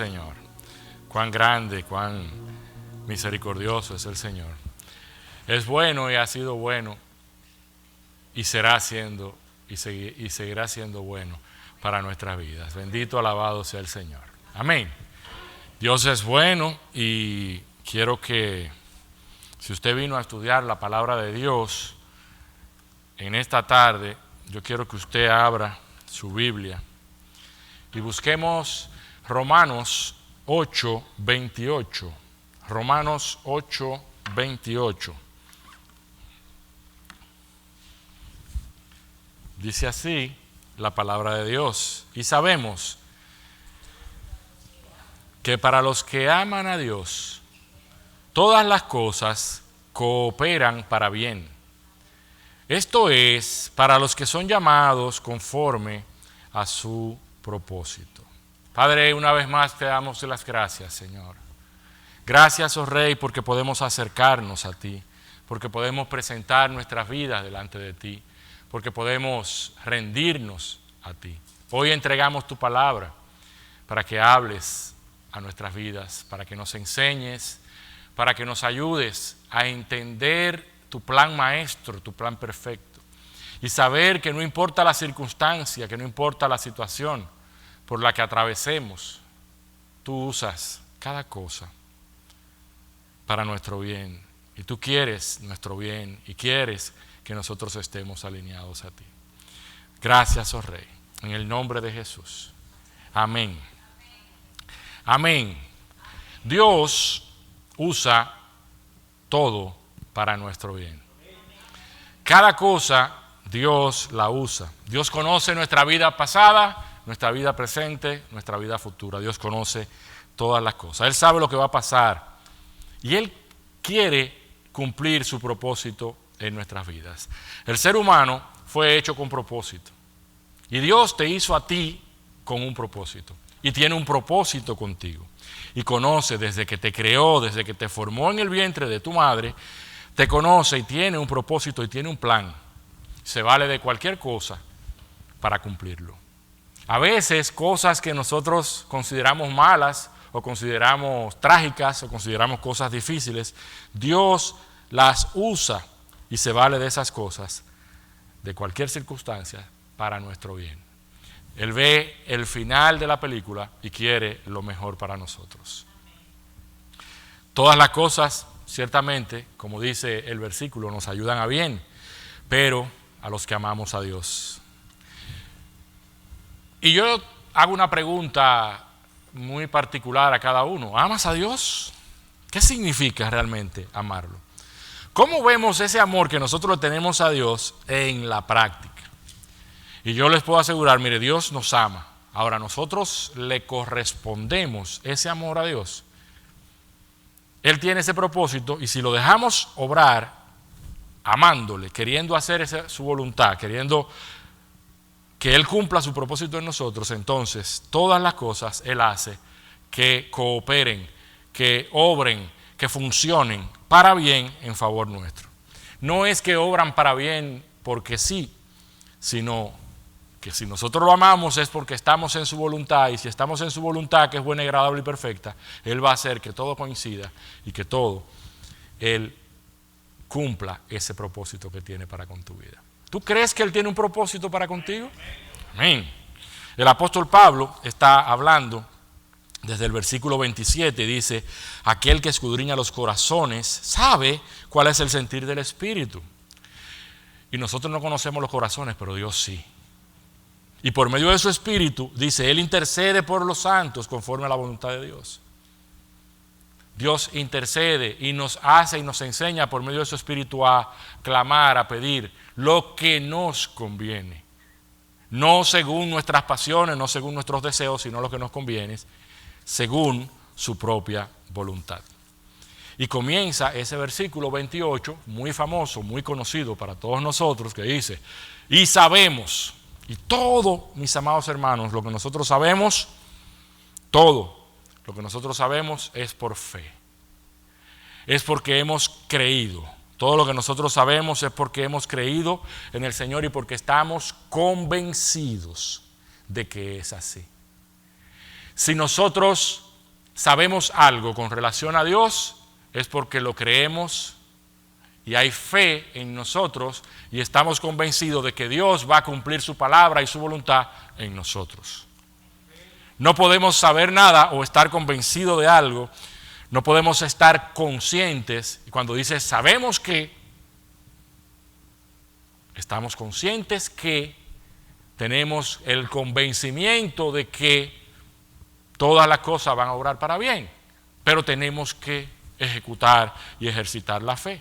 Señor. Cuán grande, cuán misericordioso es el Señor. Es bueno y ha sido bueno y será siendo y seguirá siendo bueno para nuestras vidas. Bendito, alabado sea el Señor. Amén. Dios es bueno y quiero que, si usted vino a estudiar la palabra de Dios en esta tarde, yo quiero que usted abra su Biblia y busquemos Romanos 8:28. Romanos 8:28. Dice así la palabra de Dios. Y sabemos que para los que aman a Dios, todas las cosas cooperan para bien. Esto es, para los que son llamados conforme a su propósito. Padre, una vez más te damos las gracias, Señor. Gracias, oh Rey, porque podemos acercarnos a ti, porque podemos presentar nuestras vidas delante de ti, porque podemos rendirnos a ti. Hoy entregamos tu palabra para que hables a nuestras vidas, para que nos enseñes, para que nos ayudes a entender tu plan maestro, tu plan perfecto, y saber que no importa la circunstancia, que no importa la situación por la que atravesemos, tú usas cada cosa para nuestro bien, y tú quieres nuestro bien y quieres que nosotros estemos alineados a ti. Gracias, oh Rey, en el nombre de Jesús. Amén. Amén. Dios usa todo para nuestro bien. Cada cosa Dios la usa. Dios conoce nuestra vida pasada, nuestra vida presente, nuestra vida futura. Dios conoce todas las cosas. Él sabe lo que va a pasar y Él quiere cumplir su propósito en nuestras vidas. El ser humano fue hecho con propósito y Dios te hizo a ti con un propósito y tiene un propósito contigo y conoce desde que te creó, desde que te formó en el vientre de tu madre, te conoce y tiene un propósito y tiene un plan. Se vale de cualquier cosa para cumplirlo. A veces cosas que nosotros consideramos malas o consideramos trágicas o consideramos cosas difíciles, Dios las usa y se vale de esas cosas, de cualquier circunstancia, para nuestro bien. Él ve el final de la película y quiere lo mejor para nosotros. Todas las cosas, ciertamente, como dice el versículo, nos ayudan a bien, pero a los que amamos a Dios. Y yo hago una pregunta muy particular a cada uno. ¿Amas a Dios? ¿Qué significa realmente amarlo? ¿Cómo vemos ese amor que nosotros le tenemos a Dios en la práctica? Y yo les puedo asegurar, mire, Dios nos ama. Ahora nosotros le correspondemos ese amor a Dios. Él tiene ese propósito y si lo dejamos obrar amándole, queriendo hacer su voluntad, queriendo que Él cumpla su propósito en nosotros, entonces todas las cosas Él hace que cooperen, que obren, que funcionen para bien en favor nuestro. No es que obran para bien porque sí, sino que si nosotros lo amamos es porque estamos en su voluntad, y si estamos en su voluntad, que es buena, agradable y perfecta, Él va a hacer que todo coincida y que todo Él cumpla ese propósito que tiene para con tu vida. ¿Tú crees que Él tiene un propósito para contigo? Amén. El apóstol Pablo está hablando desde el versículo 27, dice: aquel que escudriña los corazones sabe cuál es el sentir del Espíritu. Y nosotros no conocemos los corazones, pero Dios sí. Y por medio de su Espíritu, dice, Él intercede por los santos conforme a la voluntad de Dios. Dios intercede y nos hace y nos enseña por medio de su Espíritu a clamar, a pedir lo que nos conviene. No según nuestras pasiones, no según nuestros deseos, sino lo que nos conviene, según su propia voluntad. Y comienza ese versículo 28, muy famoso, muy conocido para todos nosotros, que dice, y sabemos, y todo, mis amados hermanos, lo que nosotros sabemos, todo lo que nosotros sabemos es por fe. Es porque hemos creído. Todo lo que nosotros sabemos es porque hemos creído en el Señor y porque estamos convencidos de que es así. Si nosotros sabemos algo con relación a Dios, es porque lo creemos y hay fe en nosotros y estamos convencidos de que Dios va a cumplir su palabra y su voluntad en nosotros. No podemos saber nada o estar convencidos de algo, no podemos estar conscientes. Y cuando dice sabemos que, estamos conscientes que tenemos el convencimiento de que todas las cosas van a obrar para bien, pero tenemos que ejecutar y ejercitar la fe.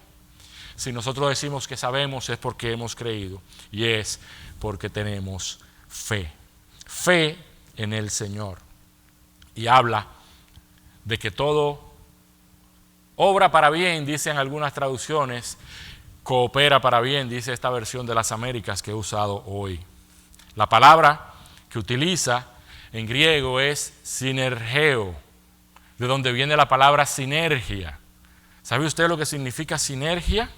Si nosotros decimos que sabemos es porque hemos creído y es porque tenemos fe. Fe en el Señor. Y habla de que todo obra para bien, dicen algunas traducciones, coopera para bien, dice esta versión de las Américas que he usado hoy. La palabra que utiliza en griego es sinergeo, de donde viene la palabra sinergia. ¿Sabe usted lo que significa sinergia?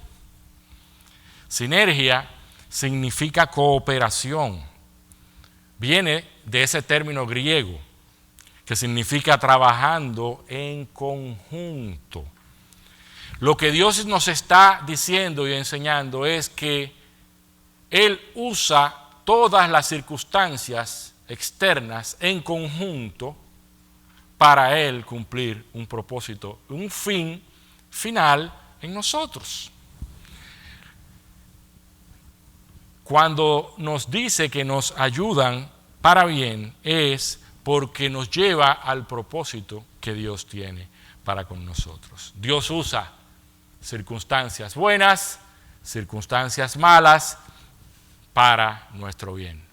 Sinergia significa cooperación. Viene de ese término griego que significa trabajando en conjunto. Lo que Dios nos está diciendo y enseñando es que Él usa todas las circunstancias externas en conjunto para Él cumplir un propósito, un fin final en nosotros. Cuando nos dice que nos ayudan para bien es porque nos lleva al propósito que Dios tiene para con nosotros. Dios usa circunstancias buenas, circunstancias malas para nuestro bien.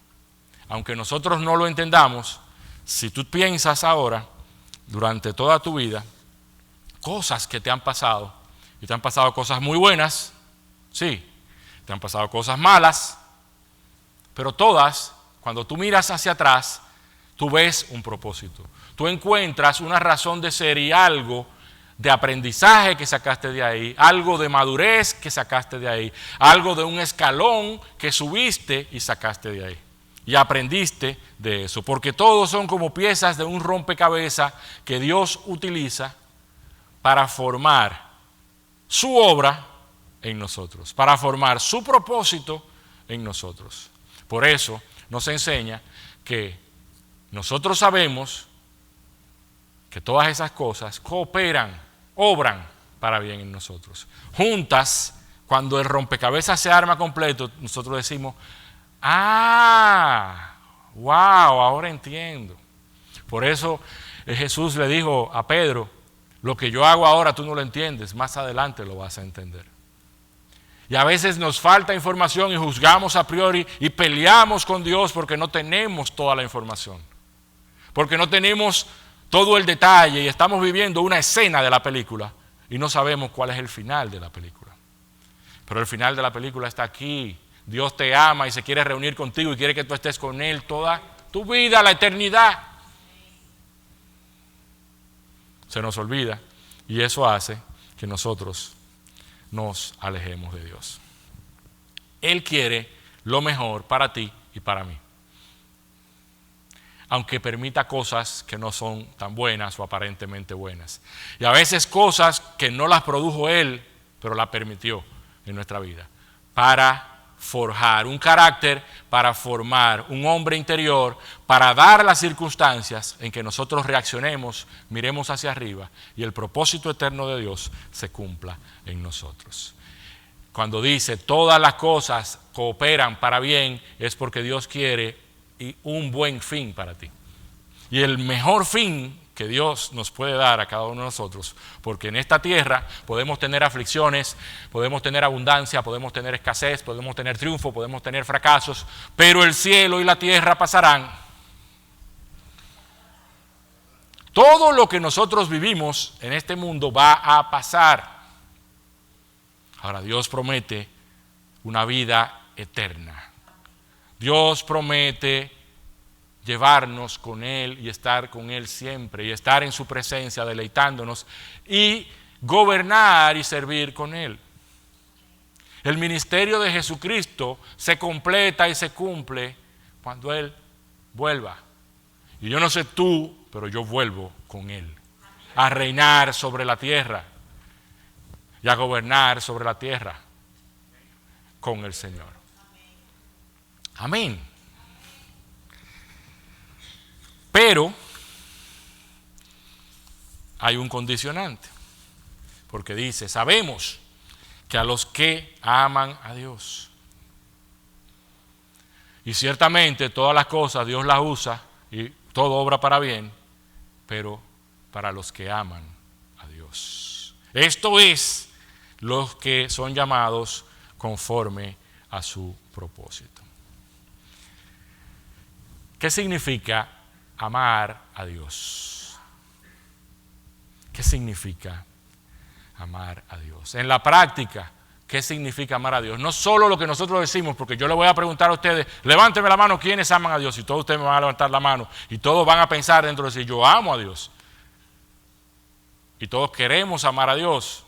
Aunque nosotros no lo entendamos, si tú piensas ahora, durante toda tu vida, cosas que te han pasado, y te han pasado cosas muy buenas, sí, te han pasado cosas malas, pero todas, cuando tú miras hacia atrás, tú ves un propósito. Tú encuentras una razón de ser y algo de aprendizaje que sacaste de ahí, algo de madurez que sacaste de ahí, algo de un escalón que subiste y sacaste de ahí. Y aprendiste de eso, porque todos son como piezas de un rompecabezas que Dios utiliza para formar su obra en nosotros, para formar su propósito en nosotros. Por eso nos enseña que nosotros sabemos que todas esas cosas cooperan, obran para bien en nosotros. Juntas, cuando el rompecabezas se arma completo, nosotros decimos, wow, ahora entiendo. Por eso Jesús le dijo a Pedro, lo que yo hago ahora tú no lo entiendes, más adelante lo vas a entender. Y a veces nos falta información y juzgamos a priori y peleamos con Dios porque no tenemos toda la información. Porque no tenemos todo el detalle y estamos viviendo una escena de la película y no sabemos cuál es el final de la película. Pero el final de la película está aquí. Dios te ama y se quiere reunir contigo y quiere que tú estés con Él toda tu vida, la eternidad. Se nos olvida y eso hace que nosotros nos alejemos de Dios. Él quiere lo mejor para ti y para mí. Aunque permita cosas que no son tan buenas o aparentemente buenas. Y a veces cosas que no las produjo Él, pero las permitió en nuestra vida. Para forjar un carácter, para formar un hombre interior, para dar las circunstancias en que nosotros reaccionemos, miremos hacia arriba y el propósito eterno de Dios se cumpla en nosotros. Cuando dice todas las cosas cooperan para bien, es porque Dios quiere un buen fin para ti. Y el mejor fin que Dios nos puede dar a cada uno de nosotros, porque en esta tierra podemos tener aflicciones, podemos tener abundancia, podemos tener escasez, podemos tener triunfo, podemos tener fracasos, pero el cielo y la tierra pasarán. Todo lo que nosotros vivimos en este mundo va a pasar. Ahora, Dios promete una vida eterna. Dios promete llevarnos con Él y estar con Él siempre y estar en su presencia deleitándonos y gobernar y servir con Él. El ministerio de Jesucristo se completa y se cumple cuando Él vuelva. Y yo no sé tú, pero yo vuelvo con Él. a reinar sobre la tierra y a gobernar sobre la tierra con el Señor. Amén. Pero hay un condicionante, porque dice, sabemos que a los que aman a Dios. Y ciertamente todas las cosas Dios las usa y todo obra para bien, pero para los que aman a Dios. Esto es los que son llamados conforme a su propósito. ¿Qué significa amar a Dios? ¿Qué significa amar a Dios? En la práctica, ¿qué significa amar a Dios? No solo lo que nosotros decimos, porque yo le voy a preguntar a ustedes, levánteme la mano, ¿quiénes aman a Dios? Y todos ustedes me van a levantar la mano y todos van a pensar dentro de sí, yo amo a Dios. Y todos queremos amar a Dios.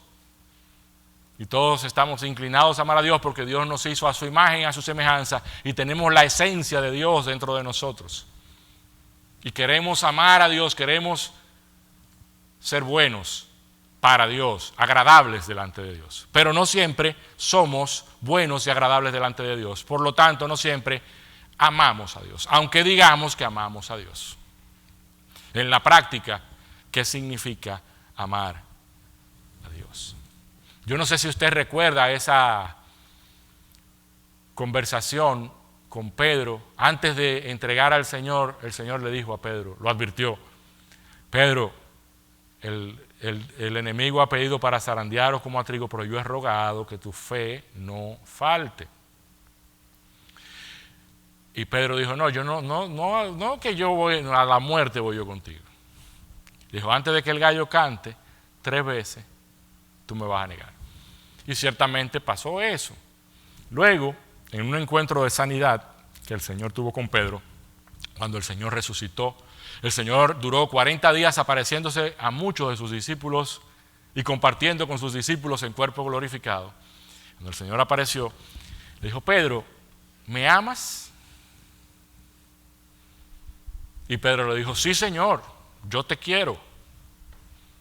Y todos estamos inclinados a amar a Dios porque Dios nos hizo a su imagen, a su semejanza, y tenemos la esencia de Dios dentro de nosotros. Y queremos amar a Dios, queremos ser buenos para Dios, agradables delante de Dios. Pero no siempre somos buenos y agradables delante de Dios. Por lo tanto, no siempre amamos a Dios, aunque digamos que amamos a Dios. En la práctica, ¿qué significa amar a Dios? Yo no sé si usted recuerda esa conversación con Pedro. Antes de entregar al Señor, el Señor le dijo a Pedro, lo advirtió, Pedro, el enemigo ha pedido para zarandearos como a trigo, pero yo he rogado que tu fe no falte. Y Pedro dijo, no, yo no que yo voy a la muerte, voy yo contigo. Dijo, antes de que el gallo cante 3 veces, tú me vas a negar. Y ciertamente pasó eso. Luego, en un encuentro de sanidad que el Señor tuvo con Pedro, cuando el Señor resucitó, el Señor duró 40 días apareciéndose a muchos de sus discípulos y compartiendo con sus discípulos en cuerpo glorificado. Cuando el Señor apareció, le dijo, Pedro, ¿me amas? Y Pedro le dijo, sí, Señor, yo te quiero.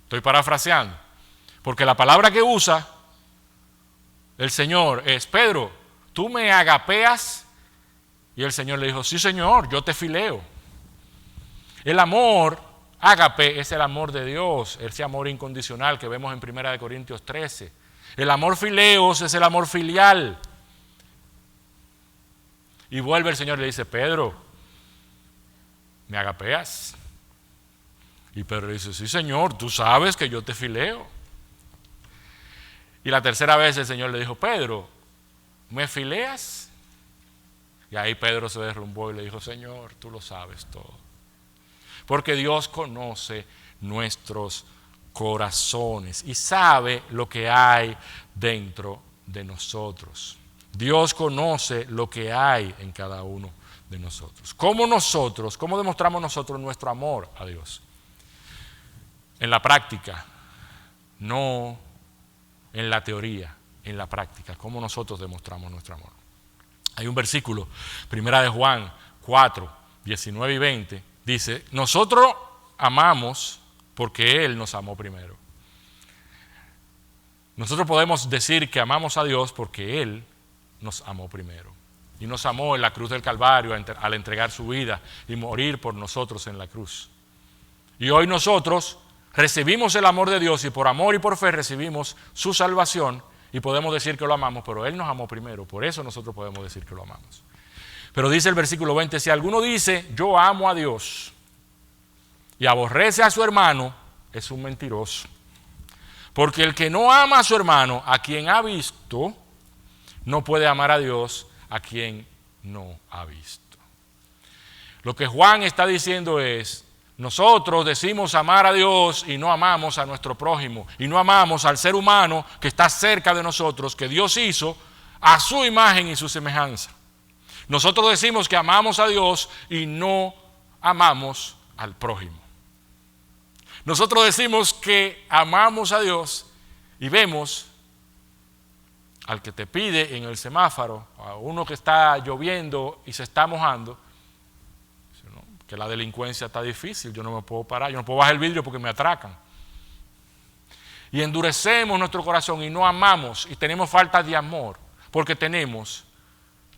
Estoy parafraseando, porque la palabra que usa el Señor es, Pedro, ¿tú me agapeas? Y el Señor le dijo, sí, Señor, yo te fileo. El amor, ágape, es el amor de Dios, ese amor incondicional que vemos en 1 Corintios 13. El amor fileos es el amor filial. Y vuelve el Señor y le dice, Pedro, ¿me agapeas? Y Pedro dice, sí, Señor, tú sabes que yo te fileo. Y la tercera vez el Señor le dijo, Pedro, ¿me fileas? Y ahí Pedro se derrumbó y le dijo, Señor, tú lo sabes todo. Porque Dios conoce nuestros corazones y sabe lo que hay dentro de nosotros. Dios conoce lo que hay en cada uno de nosotros. ¿Cómo demostramos nosotros nuestro amor a Dios? En la práctica, no en la teoría, en la práctica. ¿Cómo nosotros demostramos nuestro amor? Hay un versículo, 1 de Juan 4, 19 y 20, dice, nosotros amamos porque Él nos amó primero. Nosotros podemos decir que amamos a Dios porque Él nos amó primero. Y nos amó en la cruz del Calvario al entregar su vida y morir por nosotros en la cruz. Y hoy nosotros recibimos el amor de Dios y por amor y por fe recibimos su salvación y podemos decir que lo amamos, pero Él nos amó primero, por eso nosotros podemos decir que lo amamos. Pero dice el versículo 20, si alguno dice, yo amo a Dios y aborrece a su hermano, es un mentiroso. Porque el que no ama a su hermano, a quien ha visto, no puede amar a Dios a quien no ha visto. Lo que Juan está diciendo es, nosotros decimos amar a Dios y no amamos a nuestro prójimo y no amamos al ser humano que está cerca de nosotros, que Dios hizo a su imagen y su semejanza. Nosotros decimos que amamos a Dios y no amamos al prójimo. Nosotros decimos que amamos a Dios y vemos al que te pide en el semáforo, a uno que está lloviendo y se está mojando, que la delincuencia está difícil, yo no me puedo parar, yo no puedo bajar el vidrio porque me atracan. y endurecemos nuestro corazón y no amamos y tenemos falta de amor porque tenemos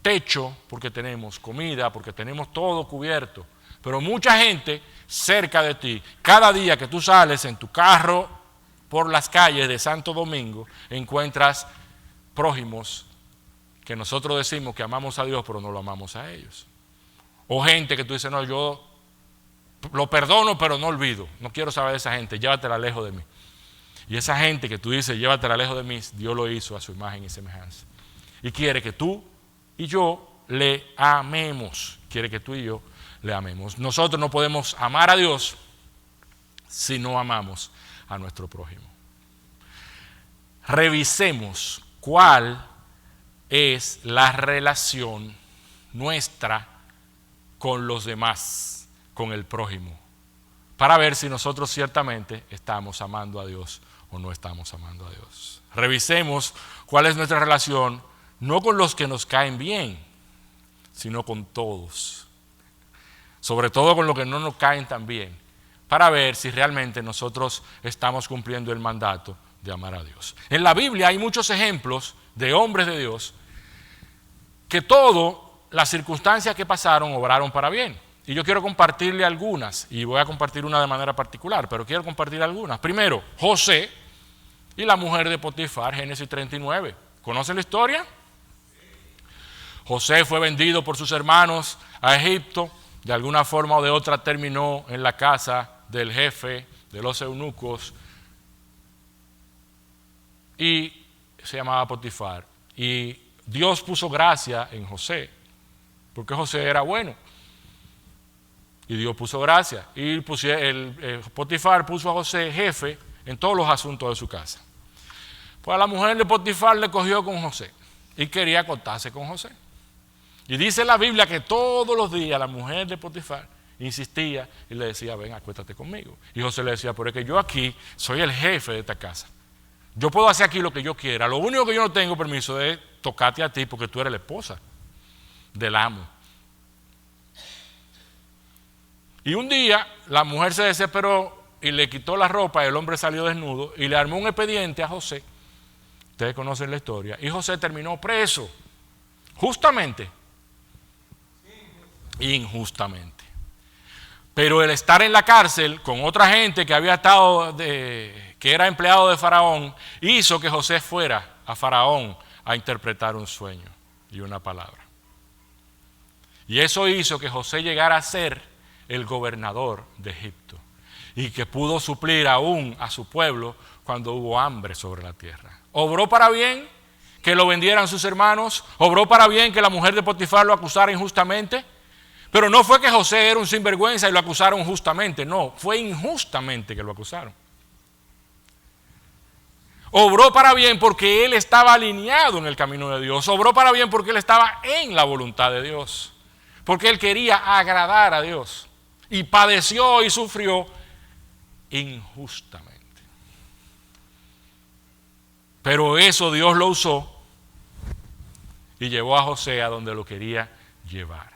techo, porque tenemos comida, porque tenemos todo cubierto. Pero mucha gente cerca de ti, cada día que tú sales en tu carro por las calles de Santo Domingo, encuentras prójimos que nosotros decimos que amamos a Dios, pero no lo amamos a ellos. O gente que tú dices, no, yo lo perdono, pero no olvido. No quiero saber de esa gente, llévatela lejos de mí. Y esa gente que tú dices, llévatela lejos de mí, Dios lo hizo a su imagen y semejanza. Y quiere que tú y yo le amemos. Quiere que tú y yo le amemos. Nosotros no podemos amar a Dios si no amamos a nuestro prójimo. Revisemos cuál es la relación nuestra con los demás, con el prójimo, para ver si nosotros ciertamente estamos amando a Dios o no estamos amando a Dios. Revisemos cuál es nuestra relación, no con los que nos caen bien, sino con todos. Sobre todo con los que no nos caen tan bien, para ver si realmente nosotros estamos cumpliendo el mandato de amar a Dios. En la Biblia hay muchos ejemplos de hombres de Dios que todas las circunstancias que pasaron obraron para bien. Y yo quiero compartirle algunas, y voy a compartir una de manera particular, pero quiero compartir algunas. Primero, José y la mujer de Potifar, Génesis 39. ¿Conocen la historia? José fue vendido por sus hermanos a Egipto, de alguna forma o de otra terminó en la casa del jefe de los eunucos y se llamaba Potifar. Y Dios puso gracia en José, porque José era bueno. Y Dios puso gracia. Y Potifar puso a José jefe en todos los asuntos de su casa. Pues a la mujer de Potifar le cogió con José y quería acostarse con José. Y dice la Biblia que todos los días la mujer de Potifar insistía y le decía, ven, acuéstate conmigo. Y José le decía, pero es que yo aquí soy el jefe de esta casa. Yo puedo hacer aquí lo que yo quiera. Lo único que yo no tengo permiso es tocarte a ti porque tú eres la esposa del amo. Y un día la mujer se desesperó y le quitó la ropa, el hombre salió desnudo y le armó un expediente a José. Ustedes conocen la historia. Y José terminó preso, justamente, injustamente. Pero el estar en la cárcel con otra gente que había estado, que era empleado de Faraón, hizo que José fuera a Faraón a interpretar un sueño y una palabra. Y eso hizo que José llegara a ser el gobernador de Egipto y que pudo suplir aún a su pueblo cuando hubo hambre sobre la tierra. ¿Obró para bien que lo vendieran sus hermanos? ¿Obró para bien que la mujer de Potifar lo acusara injustamente? Pero no fue que José era un sinvergüenza y lo acusaron justamente, no, fue injustamente que lo acusaron. Obró para bien porque él estaba alineado en el camino de Dios, obró para bien porque él estaba en la voluntad de Dios, porque él quería agradar a Dios y padeció y sufrió injustamente. Pero eso Dios lo usó y llevó a José a donde lo quería llevar.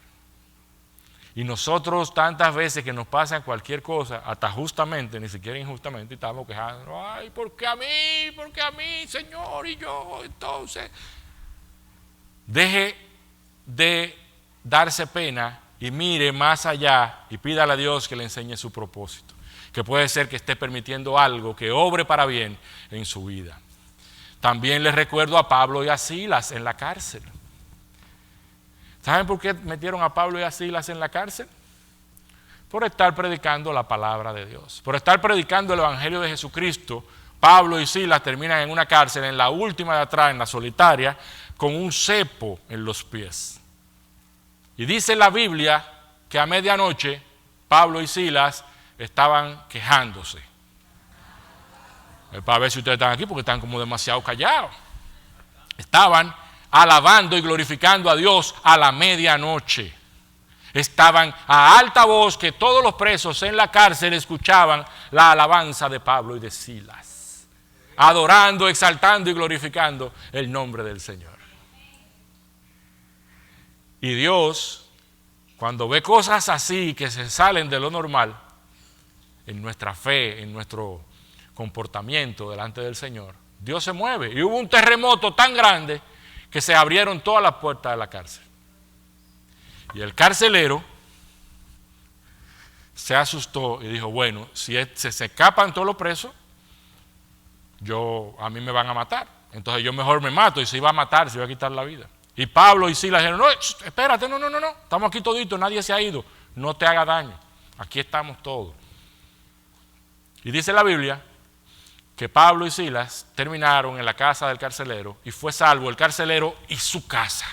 Y nosotros tantas veces que nos pasa cualquier cosa, hasta justamente, ni siquiera injustamente, y estamos quejando, ay, ¿por qué a mí, Señor? Y yo, entonces. Deje de darse pena y mire más allá y pídale a Dios que le enseñe su propósito, que puede ser que esté permitiendo algo que obre para bien en su vida. También les recuerdo a Pablo y a Silas en la cárcel. ¿Saben por qué metieron a Pablo y a Silas en la cárcel? Por estar predicando la palabra de Dios, por estar predicando el evangelio de Jesucristo. Pablo y Silas terminan en una cárcel, en la última de atrás, en la solitaria, con un cepo en los pies. Y dice la Biblia que a medianoche Pablo y Silas estaban quejándose. Para ver si ustedes están aquí porque están como demasiado callados. Estaban alabando y glorificando a Dios a la medianoche. Estaban a alta voz que todos los presos en la cárcel escuchaban la alabanza de Pablo y de Silas, adorando, exaltando y glorificando el nombre del Señor. Y Dios, cuando ve cosas así que se salen de lo normal, en nuestra fe, en nuestro comportamiento delante del Señor, Dios se mueve. Y hubo un terremoto tan grande que se abrieron todas las puertas de la cárcel. Y el carcelero se asustó y dijo, bueno, si se escapan todos los presos, a mí me van a matar. Entonces yo mejor me mato, y se iba a matar, se iba a quitar la vida. Y Pablo y Silas dijeron, no, espérate, no, estamos aquí toditos, nadie se ha ido, no te haga daño, aquí estamos todos. Y dice la Biblia que Pablo y Silas terminaron en la casa del carcelero y fue salvo el carcelero y su casa.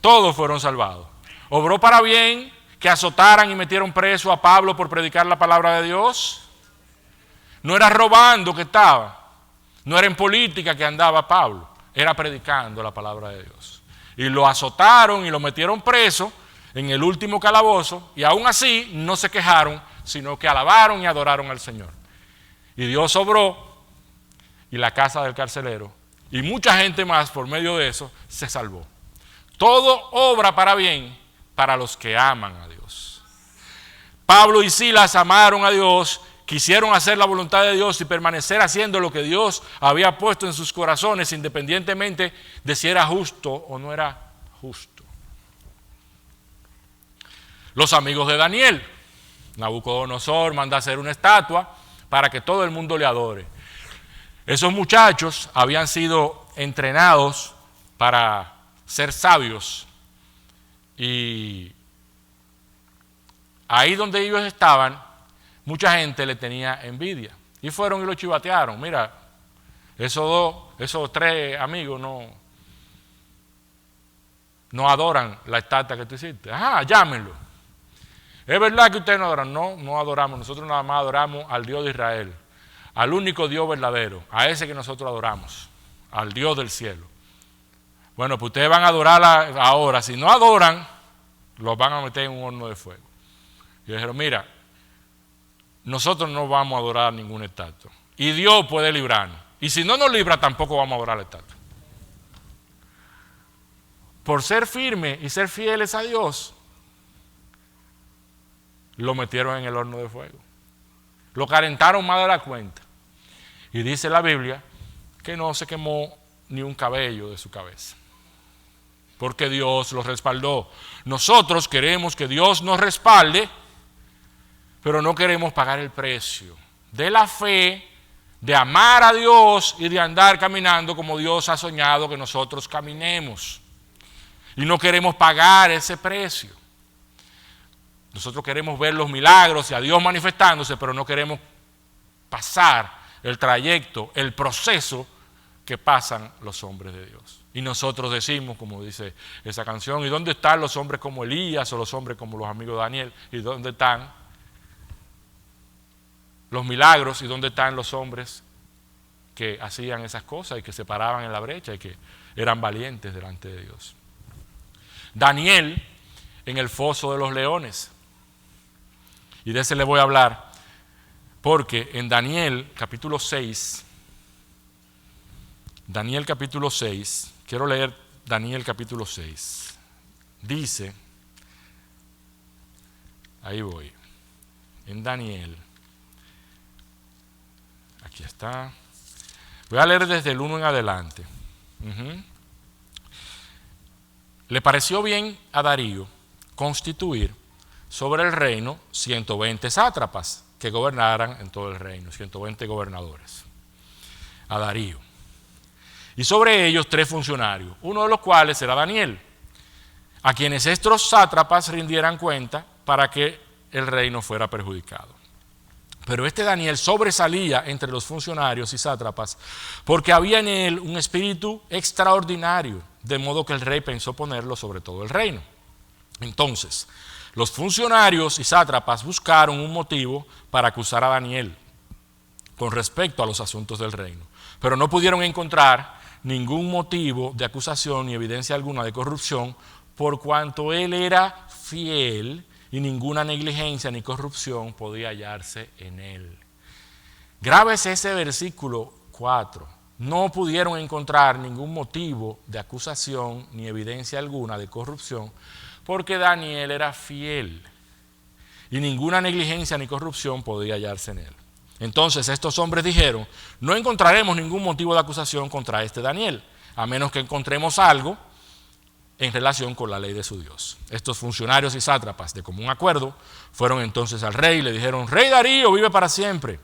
Todos fueron salvados. ¿Obró para bien que azotaran y metieron preso a Pablo por predicar la palabra de Dios? No era robando que estaba, no era en política que andaba Pablo, era predicando la palabra de Dios. Y lo azotaron y lo metieron preso en el último calabozo, y aún así no se quejaron, sino que alabaron y adoraron al Señor. Y Dios obró, y la casa del carcelero, y mucha gente más por medio de eso, se salvó. Todo obra para bien para los que aman a Dios. Pablo y Silas amaron a Dios, quisieron hacer la voluntad de Dios y permanecer haciendo lo que Dios había puesto en sus corazones, independientemente de si era justo o no era justo. Los amigos de Daniel, Nabucodonosor manda a hacer una estatua para que todo el mundo le adore. Esos muchachos habían sido entrenados para ser sabios, y ahí donde ellos estaban, mucha gente le tenía envidia y fueron y lo chivatearon. Mira, esos tres amigos no adoran la estatua que tú hiciste. Ajá, llámenlo. ¿Es verdad que ustedes no adoran? No adoramos, nosotros nada más adoramos al Dios de Israel, al único Dios verdadero, a ese que nosotros adoramos, al Dios del cielo. Bueno, pues ustedes van a adorar ahora. Si no adoran, los van a meter en un horno de fuego. Y dijeron, mira, nosotros no vamos a adorar ninguna estatua, y Dios puede librarnos, y si no nos libra tampoco vamos a adorar la estatua. Por ser firmes y ser fieles a Dios, lo metieron en el horno de fuego, lo calentaron más de la cuenta, y dice la Biblia que no se quemó ni un cabello de su cabeza, porque Dios los respaldó. Nosotros queremos que Dios nos respalde, pero no queremos pagar el precio de la fe, de amar a Dios y de andar caminando como Dios ha soñado que nosotros caminemos. Y no queremos pagar ese precio. Nosotros queremos ver los milagros y a Dios manifestándose, pero no queremos pasar el trayecto, el proceso que pasan los hombres de Dios. Y nosotros decimos, como dice esa canción, ¿y dónde están los hombres como Elías o los hombres como los amigos de Daniel? ¿Y dónde están los milagros? ¿Y dónde están los hombres que hacían esas cosas y que se paraban en la brecha y que eran valientes delante de Dios? Daniel en el foso de los leones. Y de ese le voy a hablar porque en Daniel capítulo 6, quiero leer Daniel capítulo 6. Dice, ahí voy, en Daniel, aquí está, voy a leer desde el 1 en adelante. Le pareció bien a Darío constituir sobre el reino 120 sátrapas que gobernaran en todo el reino, 120 gobernadores, a Darío. Y sobre ellos 3 funcionarios, uno de los cuales era Daniel, a quienes estos sátrapas rindieran cuenta para que el reino fuera perjudicado. Pero este Daniel sobresalía entre los funcionarios y sátrapas porque había en él un espíritu extraordinario, de modo que el rey pensó ponerlo sobre todo el reino. Entonces, los funcionarios y sátrapas buscaron un motivo para acusar a Daniel con respecto a los asuntos del reino, pero no pudieron encontrar ningún motivo de acusación ni evidencia alguna de corrupción, por cuanto él era fiel y ninguna negligencia ni corrupción podía hallarse en él. Grábese ese versículo 4. No pudieron encontrar ningún motivo de acusación ni evidencia alguna de corrupción, porque Daniel era fiel y ninguna negligencia ni corrupción podía hallarse en él. Entonces estos hombres dijeron: no encontraremos ningún motivo de acusación contra este Daniel, a menos que encontremos algo en relación con la ley de su Dios. Estos funcionarios y sátrapas, de común acuerdo, fueron entonces al rey y le dijeron: Rey Darío, vive para siempre.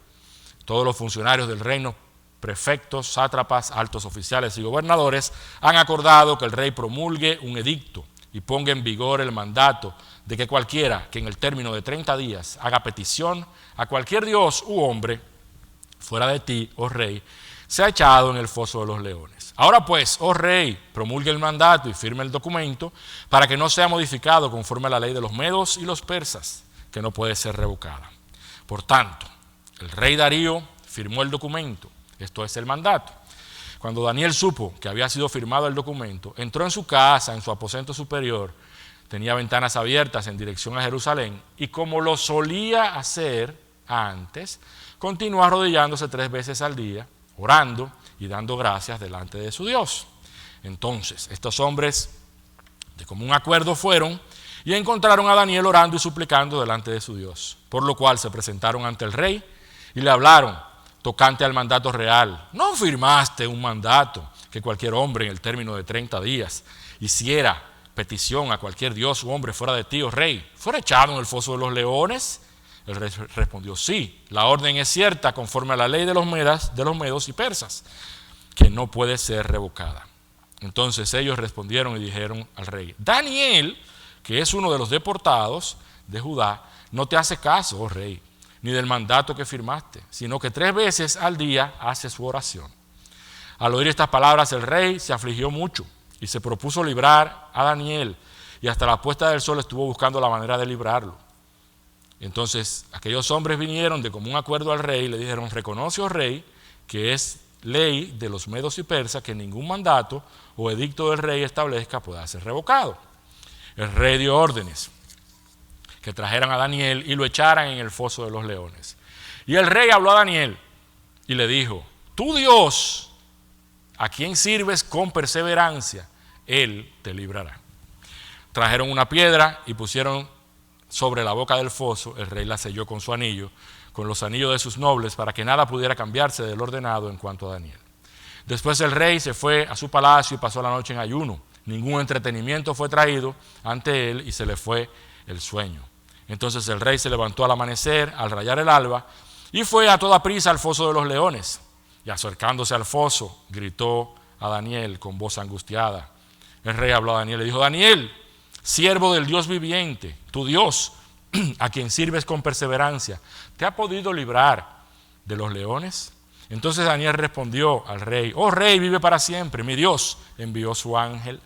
Todos los funcionarios del reino, prefectos, sátrapas, altos oficiales y gobernadores, han acordado que el rey promulgue un edicto y ponga en vigor el mandato de que cualquiera que en el término de 30 días haga petición a cualquier dios u hombre fuera de ti, oh rey, sea echado en el foso de los leones. Ahora pues, oh rey, promulgue el mandato y firme el documento para que no sea modificado conforme a la ley de los medos y los persas, que no puede ser revocada. Por tanto, el rey Darío firmó el documento, esto es el mandato. Cuando Daniel supo que había sido firmado el documento, entró en su casa, en su aposento superior, tenía ventanas abiertas en dirección a Jerusalén, y como lo solía hacer antes, continuó arrodillándose 3 veces al día, orando y dando gracias delante de su Dios. Entonces, estos hombres de común acuerdo fueron y encontraron a Daniel orando y suplicando delante de su Dios, por lo cual se presentaron ante el rey y le hablaron tocante al mandato real. ¿No firmaste un mandato que cualquier hombre en el término de 30 días hiciera petición a cualquier dios u hombre fuera de ti, oh rey, fuera echado en el foso de los leones? El rey respondió: sí, la orden es cierta conforme a la ley de los medos y persas, que no puede ser revocada. Entonces ellos respondieron y dijeron al rey: Daniel, que es uno de los deportados de Judá, no te hace caso, oh rey, ni del mandato que firmaste, sino que 3 veces al día hace su oración. Al oír estas palabras, el rey se afligió mucho y se propuso librar a Daniel, y hasta la puesta del sol estuvo buscando la manera de librarlo. Entonces aquellos hombres vinieron de común acuerdo al rey y le dijeron: reconoce, oh rey, que es ley de los medos y persas que ningún mandato o edicto del rey establezca pueda ser revocado. El rey dio órdenes que trajeran a Daniel y lo echaran en el foso de los leones. Y el rey habló a Daniel y le dijo: tu Dios, a quien sirves con perseverancia, él te librará. Trajeron una piedra y pusieron sobre la boca del foso. El rey la selló con su anillo, con los anillos de sus nobles, para que nada pudiera cambiarse del ordenado en cuanto a Daniel. Después el rey se fue a su palacio y pasó la noche en ayuno. Ningún entretenimiento fue traído ante él y se le fue el sueño. Entonces el rey se levantó al amanecer, al rayar el alba, y fue a toda prisa al foso de los leones. Y acercándose al foso, gritó a Daniel con voz angustiada. El rey habló a Daniel y dijo: Daniel, siervo del Dios viviente, tu Dios, a quien sirves con perseverancia, ¿te ha podido librar de los leones? Entonces Daniel respondió al rey: oh rey, vive para siempre. Mi Dios envió su ángel,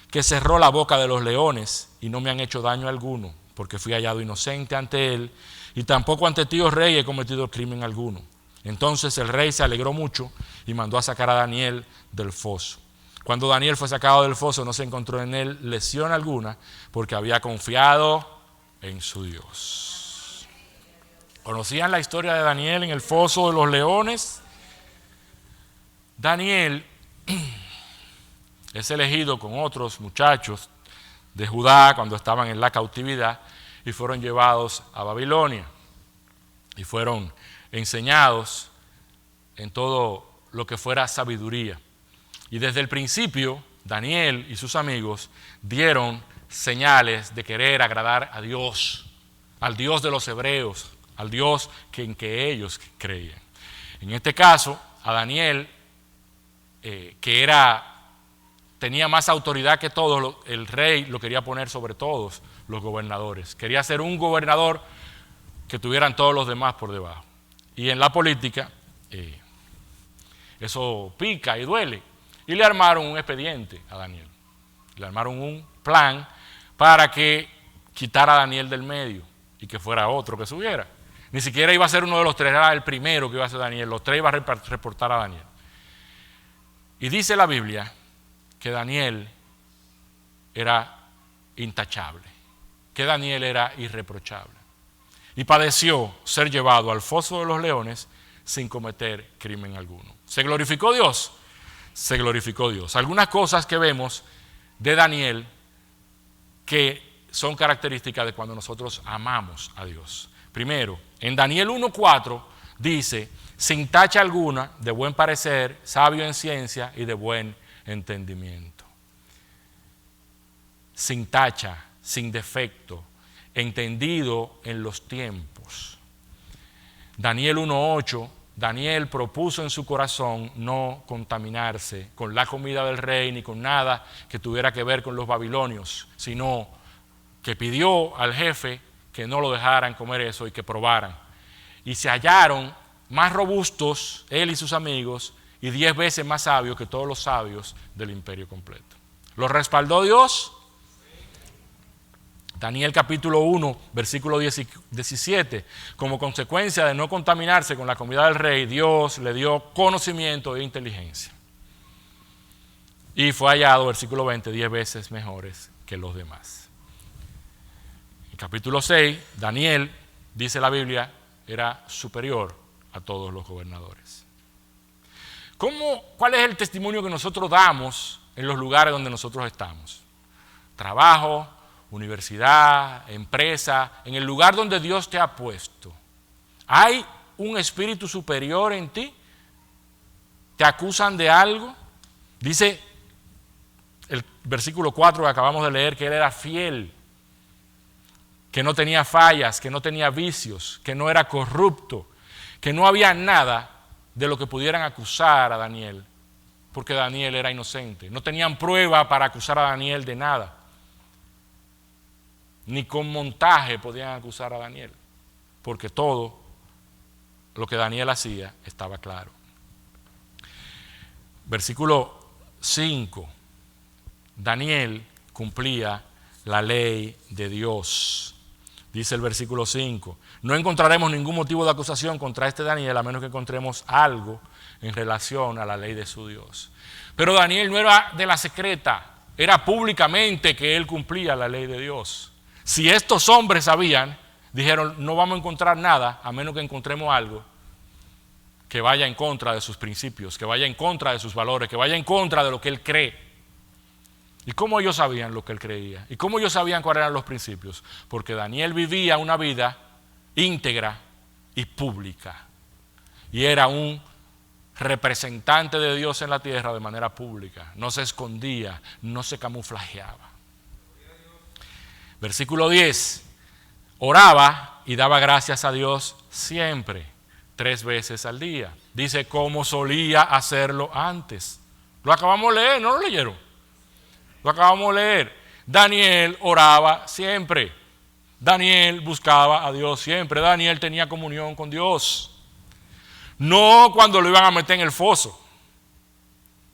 que cerró la boca de los leones, y no me han hecho daño alguno, porque fui hallado inocente ante él, y tampoco ante ti, oh rey, he cometido crimen alguno. Entonces el rey se alegró mucho y mandó a sacar a Daniel del foso. Cuando Daniel fue sacado del foso, no se encontró en él lesión alguna, porque había confiado en su Dios. ¿Conocían la historia de Daniel en el foso de los leones? Daniel es elegido con otros muchachos de Judá cuando estaban en la cautividad y fueron llevados a Babilonia y fueron enseñados en todo lo que fuera sabiduría. Y desde el principio, Daniel y sus amigos dieron señales de querer agradar a Dios, al Dios de los hebreos, al Dios en que ellos creían. En este caso, a Daniel, que tenía más autoridad que todos, el rey lo quería poner sobre todos los gobernadores. Quería ser un gobernador que tuvieran todos los demás por debajo. Y en la política, eso pica y duele. Y le armaron un expediente a Daniel. Le armaron un plan para que quitara a Daniel del medio y que fuera otro que subiera. Ni siquiera iba a ser uno de los 3, era el primero que iba a ser Daniel. Los 3 iban a reportar a Daniel. Y dice la Biblia que Daniel era intachable, que Daniel era irreprochable. Y padeció ser llevado al foso de los leones sin cometer crimen alguno. ¿Se glorificó Dios? Se glorificó Dios. Algunas cosas que vemos de Daniel que son características de cuando nosotros amamos a Dios. Primero, en Daniel 1:4, dice, sin tacha alguna, de buen parecer, sabio en ciencia y de buen entendimiento. Sin tacha, sin defecto, entendido en los tiempos. Daniel 1:8, Daniel propuso en su corazón no contaminarse con la comida del rey ni con nada que tuviera que ver con los babilonios, sino que pidió al jefe que no lo dejaran comer eso y que probaran. Y se hallaron más robustos, él y sus amigos, y 10 veces más sabios que todos los sabios del imperio completo. ¿Los respaldó Dios? Daniel capítulo 1, versículo 17, como consecuencia de no contaminarse con la comida del rey, Dios le dio conocimiento e inteligencia. Y fue hallado, versículo 20, 10 veces mejores que los demás. En capítulo 6, Daniel, dice la Biblia, era superior a todos los gobernadores. ¿Cuál es el testimonio que nosotros damos en los lugares donde nosotros estamos? Trabajo, universidad, empresa, en el lugar donde Dios te ha puesto. ¿Hay un espíritu superior en ti? ¿Te acusan de algo? Dice el versículo 4 que acabamos de leer que él era fiel, que no tenía fallas, que no tenía vicios, que no era corrupto, que no había nada de lo que pudieran acusar a Daniel, porque Daniel era inocente. No tenían prueba para acusar a Daniel de nada. Ni con montaje podían acusar a Daniel, porque todo lo que Daniel hacía estaba claro. Versículo 5. Daniel cumplía la ley de Dios. Dice el versículo 5, no encontraremos ningún motivo de acusación contra este Daniel a menos que encontremos algo en relación a la ley de su Dios. Pero Daniel no era de la secreta, era públicamente que él cumplía la ley de Dios. Si estos hombres sabían, dijeron, no vamos a encontrar nada a menos que encontremos algo que vaya en contra de sus principios, que vaya en contra de sus valores, que vaya en contra de lo que él cree. ¿Y cómo ellos sabían lo que él creía? ¿Y cómo ellos sabían cuáles eran los principios? Porque Daniel vivía una vida íntegra y pública. Y era un representante de Dios en la tierra de manera pública. No se escondía, no se camuflajeaba. Versículo 10. Oraba y daba gracias a Dios siempre, 3 veces al día. Dice cómo solía hacerlo antes. Lo acabamos de leer, ¿no lo leyeron? Lo acabamos de leer. Daniel oraba siempre. Daniel buscaba a Dios siempre. Daniel tenía comunión con Dios. No cuando lo iban a meter en el foso.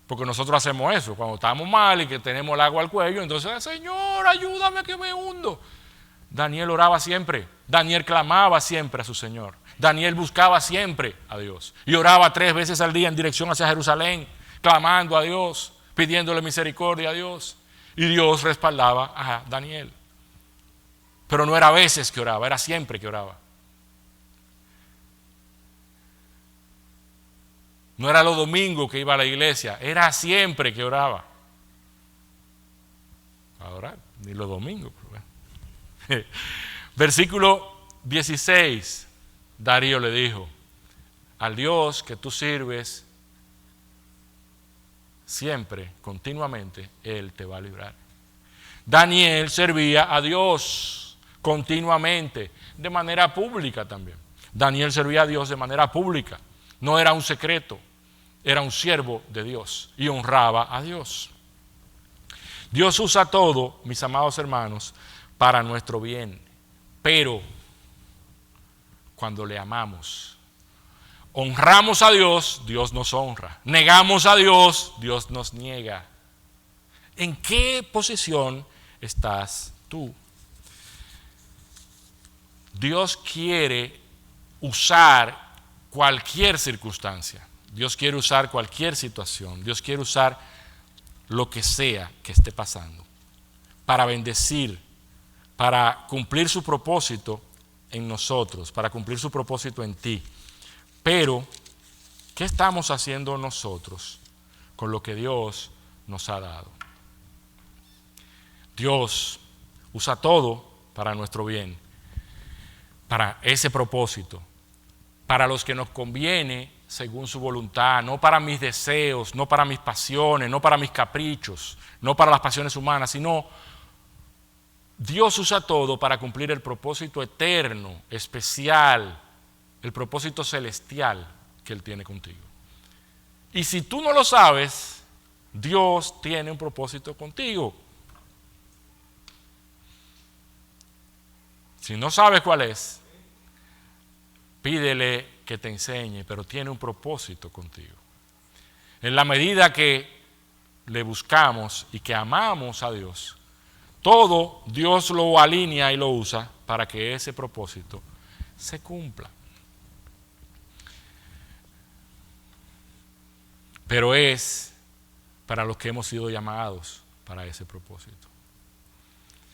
Porque nosotros hacemos eso. Cuando estamos mal y que tenemos el agua al cuello, entonces, Señor, ayúdame que me hundo. Daniel oraba siempre. Daniel clamaba siempre a su Señor. Daniel buscaba siempre a Dios. Y oraba 3 veces al día en dirección hacia Jerusalén, clamando a Dios, pidiéndole misericordia a Dios. Y Dios respaldaba a Daniel. Pero no era a veces que oraba, era siempre que oraba. No era los domingos que iba a la iglesia, era siempre que oraba. A orar, ni los domingos. Pero bueno. Versículo 16, Darío le dijo, al Dios que tú sirves, siempre, continuamente, Él te va a librar. Daniel servía a Dios continuamente, de manera pública también. Daniel servía a Dios de manera pública. No era un secreto, era un siervo de Dios y honraba a Dios. Dios usa todo, mis amados hermanos, para nuestro bien. Pero cuando le amamos, honramos a Dios, Dios nos honra. Negamos a Dios, Dios nos niega. ¿En qué posición estás tú? Dios quiere usar cualquier circunstancia. Dios quiere usar cualquier situación. Dios quiere usar lo que sea que esté pasando para bendecir, para cumplir su propósito en nosotros, para cumplir su propósito en ti. Pero, ¿qué estamos haciendo nosotros con lo que Dios nos ha dado? Dios usa todo para nuestro bien, para ese propósito. para los que nos conviene según su voluntad, no para mis deseos, no para mis pasiones, no para mis caprichos, no para las pasiones humanas, sino Dios usa todo para cumplir el propósito eterno, especial, el propósito celestial que Él tiene contigo. Y si tú no lo sabes, Dios tiene un propósito contigo. Si no sabes cuál es, pídele que te enseñe, pero tiene un propósito contigo. En la medida que le buscamos y que amamos a Dios, todo Dios lo alinea y lo usa para que ese propósito se cumpla. Pero es para los que hemos sido llamados para ese propósito.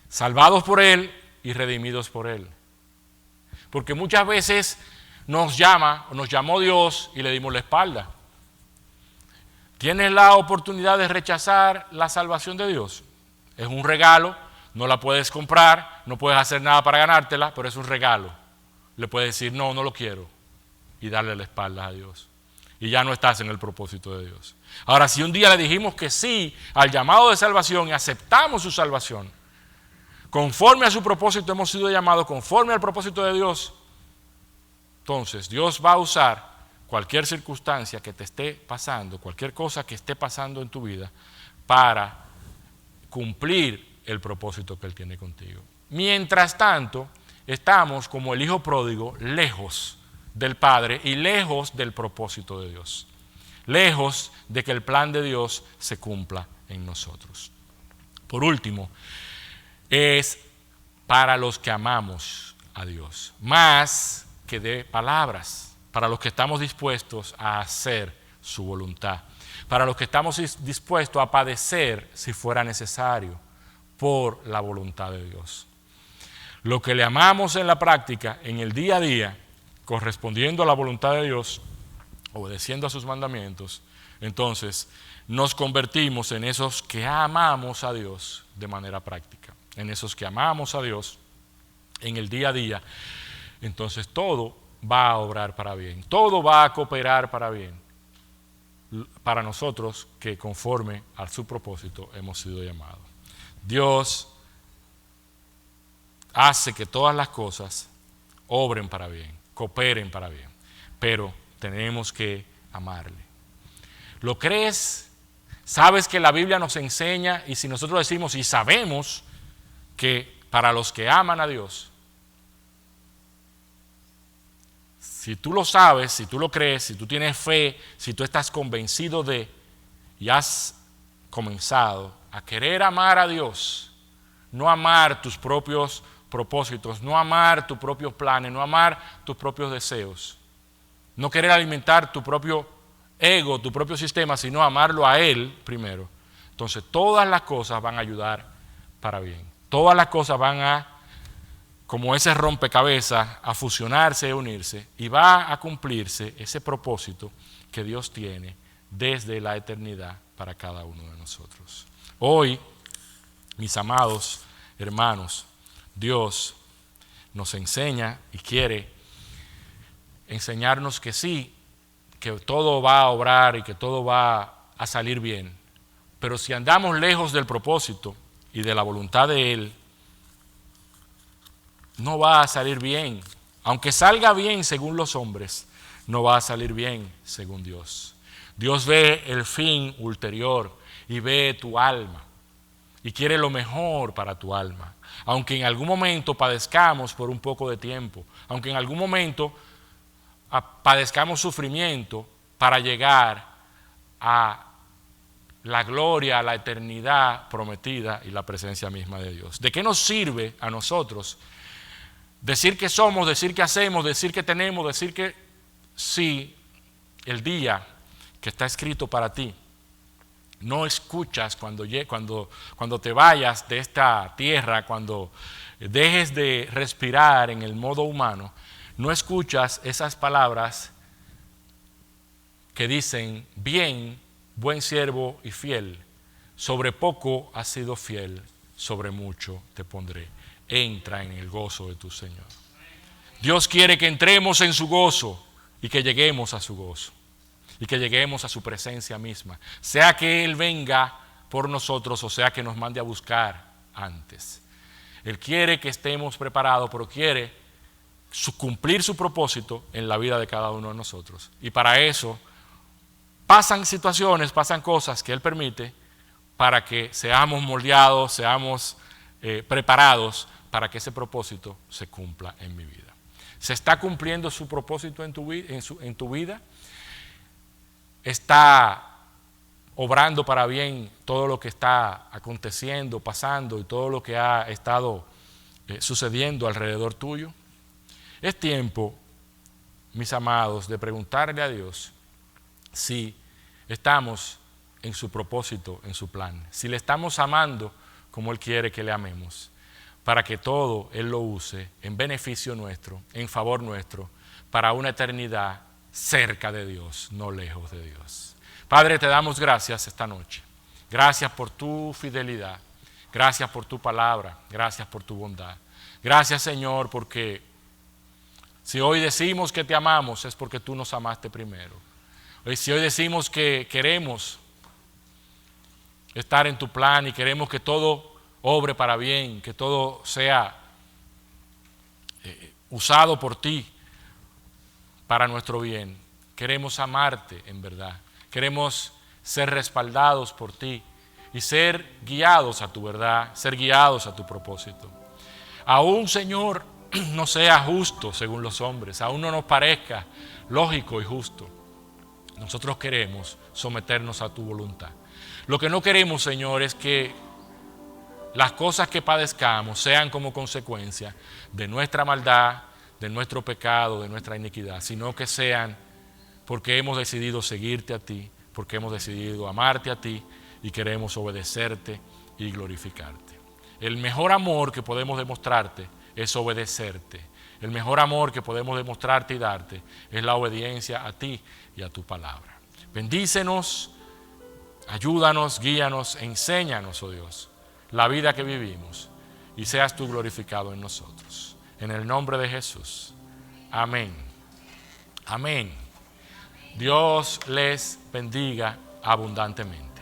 Salvados por Él y redimidos por Él. Porque muchas veces nos llamó Dios y le dimos la espalda. ¿Tienes la oportunidad de rechazar la salvación de Dios? Es un regalo, no la puedes comprar, no puedes hacer nada para ganártela, pero es un regalo. Le puedes decir, no, no lo quiero, y darle la espalda a Dios. Y ya no estás en el propósito de Dios. Ahora, si un día le dijimos que sí al llamado de salvación y aceptamos su salvación, conforme a su propósito hemos sido llamados, conforme al propósito de Dios, entonces Dios va a usar cualquier circunstancia que te esté pasando, cualquier cosa que esté pasando en tu vida, para cumplir el propósito que Él tiene contigo. Mientras tanto, estamos como el hijo pródigo, lejos del Padre y lejos del propósito de Dios, lejos de que el plan de Dios se cumpla en nosotros. Por último, es para los que amamos a Dios, más que de palabras, para los que estamos dispuestos a hacer su voluntad, para los que estamos dispuestos a padecer si fuera necesario por la voluntad de Dios. Lo que le amamos en la práctica, en el día a día, correspondiendo a la voluntad de Dios, obedeciendo a sus mandamientos, entonces nos convertimos en esos que amamos a Dios de manera práctica, en esos que amamos a Dios en el día a día. Entonces todo va a obrar para bien, todo va a cooperar para bien, para nosotros que conforme a su propósito hemos sido llamados. Dios hace que todas las cosas obren para bien, cooperen para bien, pero tenemos que amarle. ¿Lo crees? ¿Sabes que la Biblia nos enseña? Y si nosotros decimos y sabemos que para los que aman a Dios, si tú lo sabes, si tú lo crees, si tú tienes fe, si tú estás convencido de y has comenzado a querer amar a Dios, no amar tus propios propósitos, no amar tus propios planes, no amar tus propios deseos, no querer alimentar tu propio ego, tu propio sistema, sino amarlo a Él primero. Entonces todas las cosas van a ayudar para bien. Todas las cosas van a, como ese rompecabezas, a fusionarse y unirse, y va a cumplirse ese propósito que Dios tiene desde la eternidad para cada uno de nosotros. Hoy, mis amados hermanos, Dios nos enseña y quiere enseñarnos que sí, que todo va a obrar y que todo va a salir bien. Pero si andamos lejos del propósito y de la voluntad de Él, no va a salir bien. Aunque salga bien según los hombres, no va a salir bien según Dios. Dios ve el fin ulterior y ve tu alma y quiere lo mejor para tu alma. Aunque en algún momento padezcamos por un poco de tiempo, aunque en algún momento padezcamos sufrimiento para llegar a la gloria, a la eternidad prometida y la presencia misma de Dios. ¿De qué nos sirve a nosotros decir que somos, decir que hacemos, decir que tenemos, decir que sí, el día que está escrito para ti, no escuchas cuando te vayas de esta tierra, cuando dejes de respirar en el modo humano, no escuchas esas palabras que dicen, bien, buen siervo y fiel, sobre poco has sido fiel, sobre mucho te pondré. Entra en el gozo de tu Señor. Dios quiere que entremos en su gozo, y que lleguemos a su gozo y que lleguemos a su presencia misma, sea que Él venga por nosotros o sea que nos mande a buscar antes. Él quiere que estemos preparados, pero quiere cumplir su propósito en la vida de cada uno de nosotros. Y para eso pasan situaciones, pasan cosas que Él permite para que seamos moldeados, seamos preparados para que ese propósito se cumpla en mi vida. ¿Se está cumpliendo su propósito en tu vida? ¿Está obrando para bien todo lo que está aconteciendo, pasando y todo lo que ha estado sucediendo alrededor tuyo? Es tiempo, mis amados, de preguntarle a Dios si estamos en su propósito, en su plan, si le estamos amando como Él quiere que le amemos, para que todo Él lo use en beneficio nuestro, en favor nuestro, para una eternidad cerca de Dios, no lejos de Dios. Padre, te damos gracias esta noche. Gracias por tu fidelidad. Gracias por tu palabra. Gracias por tu bondad. Gracias, Señor, porque si hoy decimos que te amamos es porque tú nos amaste primero. Si hoy decimos que queremos estar en tu plan y queremos que todo obre para bien, que todo sea usado por ti para nuestro bien, queremos amarte en verdad. Queremos ser respaldados por ti y ser guiados a tu verdad, ser guiados a tu propósito. Aún, Señor, no sea justo según los hombres, aún no nos parezca lógico y justo. Nosotros queremos someternos a tu voluntad. Lo que no queremos, Señor, es que las cosas que padezcamos sean como consecuencia de nuestra maldad, de nuestro pecado, de nuestra iniquidad, sino que sean porque hemos decidido seguirte a ti, porque hemos decidido amarte a ti y queremos obedecerte y glorificarte. El mejor amor que podemos demostrarte es obedecerte. El mejor amor que podemos demostrarte y darte es la obediencia a ti y a tu palabra. Bendícenos, ayúdanos, guíanos, enséñanos, oh Dios, la vida que vivimos y seas tú glorificado en nosotros. En el nombre de Jesús. Amén. Amén. Dios les bendiga abundantemente.